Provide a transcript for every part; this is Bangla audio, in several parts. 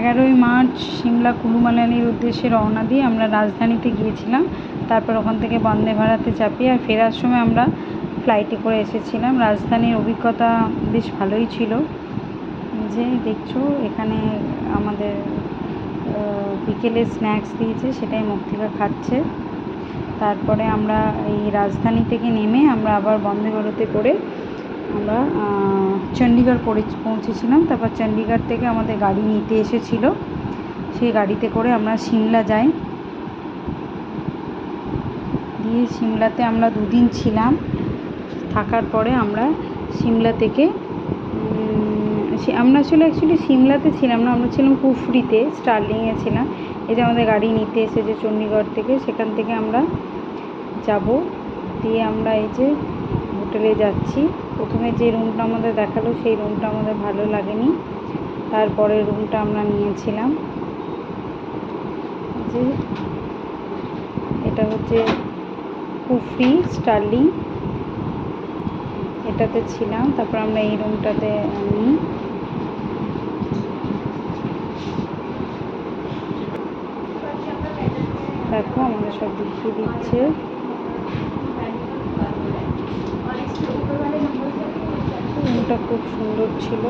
11ই মার্চ সিমলা কুলু মানালির উদ্দেশ্যে রওনা দিয়ে আমরা রাজধানীতে গিয়েছিলাম। তারপর ওখান থেকে বন্দে ভারতে চাপি, আর ফেরার সময় আমরা ফ্লাইটে করে এসেছিলাম। রাজধানীর অভিজ্ঞতা বেশ ভালোই ছিল। যে দেখছো এখানে আমাদের বিকেলে স্ন্যাক্স দিয়েছে, সেটাই মুক্তিকা খাচ্ছে। তারপরে আমরা এই রাজধানী থেকে নেমে আমরা আবার বন্দে ভারতে করে আমরা চণ্ডীগড় পৌঁছেছিলাম। তারপর চণ্ডীগড় থেকে আমাদের গাড়ি নিতে এসেছিল, সেই গাড়িতে করে আমরা সিমলা যাই। দিয়ে সিমলাতে আমরা 2 দিন ছিলাম। থাকার পরে আমরা সিমলা থেকে আমরা আসলে অ্যাকচুয়ালি সিমলাতে ছিলাম না, আমরা ছিলাম কুফরিতে, স্টার্লিংয়ে ছিলাম। এই যে আমাদের গাড়ি নিতে এসেছে চণ্ডীগড় থেকে, সেখান থেকে আমরা যাব। দিয়ে আমরা এই যে হোটেলে যাচ্ছি। প্রথমে যে রুমটা আমাদের দেখালো সেই রুমটা আমাদের ভালো লাগেনি, তারপরে রুমটা আমরা নিয়েছিলাম। যে এটা হচ্ছে কুফরি স্টার্লিং, এটাতে ছিলাম। তারপর আমরা এই রুমটাতে নিই। দেখো আমাদের সব দেখিয়ে দিচ্ছে। রুমটা খুব সুন্দর ছিল।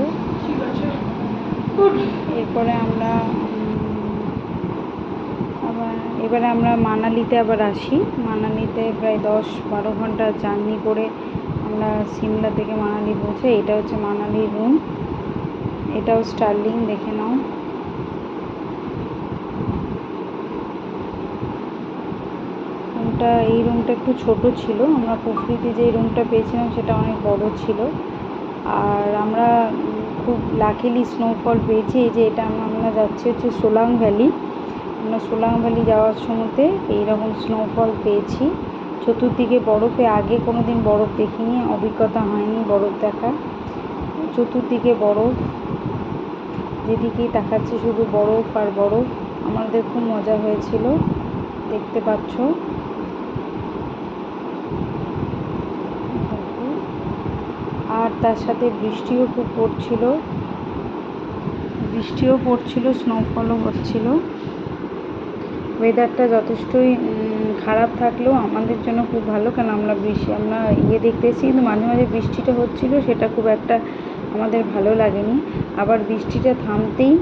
এরপরে আমরা এবারে আমরা মানালিতে আবার আসি। মানালিতে প্রায় 10-12 ঘন্টা জার্নি করে আমরা সিমলা থেকে মানালি পৌঁছাই। এটা হচ্ছে মানালির রুম, এটাও স্টার্লিং, দেখে নাও। এই রুমটা একটু ছোট ছিল। আমরা কুফরিতে যে রুমটা পেয়েছিলাম সেটা অনেক বড় ছিল। আর আমরা খুব লাকিলি স্নোফল পেয়েছি। এই যে এটা আমরা যাচ্ছি হচ্ছে সোলাং ভ্যালি। আমরা সোলাং ভ্যালি যাওয়ার সময়তে এইরকম স্নোফল পেয়েছি। চতুর্দিকে বরফে, আগে কোনো দিন বরফ দেখিনি, অভিজ্ঞতা হয়নি বরফ দেখা। চতুর্দিকে বরফ, যেদিকেই তাকাচ্ছি শুধু বরফ আর বরফ। আমাদের খুব মজা হয়েছিল, দেখতে পাচ্ছ। আর তার সাথে বৃষ্টিও খুব পড়ছিল, স্নোফলও হচ্ছিল। ওয়েদারটা যথেষ্টই খারাপ থাকলেও আমাদের জন্য খুব ভালো, কারণ আমরা দেখতে এসেছি। কিন্তু মাঝে মাঝে বৃষ্টিটা হচ্ছিল, সেটা খুব একটা আমাদের ভালো লাগেনি। আবার বৃষ্টিটা থামতেই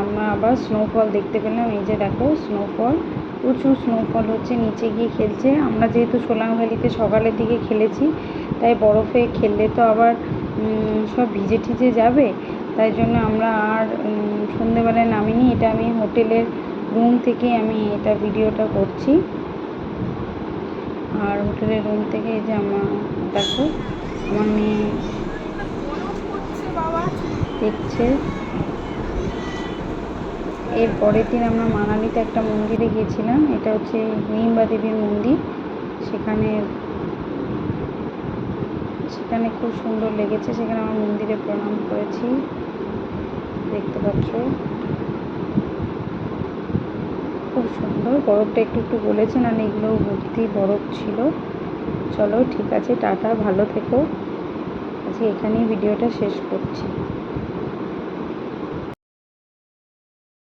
আমরা আবার স্নোফল দেখতে পেলাম। এই যে দেখো স্নোফল, প্রচুর স্নোফল হচ্ছে, নিচে গিয়ে খেলছে। আমরা যেহেতু সোলাং ভ্যালিতে সকালের দিকে খেলেছি, তাই বরফে খেললে তো আবার সব ভিজে টিজে যাবে, তাই জন্য আমরা আর সন্ধেবেলায় নামিনি। এটা আমি হোটেলের রুম থেকে আমি এটা ভিডিওটা করছি। আর হোটেলের রুম থেকে এই যে দেখো আমার মেয়ে দেখছে। এর পরের দিন আমরা মানালিতে একটা মন্দিরে গিয়েছিলাম, এটা হচ্ছে হিড়িম্বা দেবীর মন্দির। সেখানে খুব সুন্দর লেগেছে, সেখানে আমরা মন্দিরে প্রণাম করেছি, দেখতে পাচ্ছ। খুব সুন্দর, বরফটা একটু একটু গলেছে, না এগুলো ভর্তি বরফ ছিল। চলো ঠিক আছে, টাটা, ভালো থেকো। আজকে এখানেই ভিডিওটা শেষ করছি।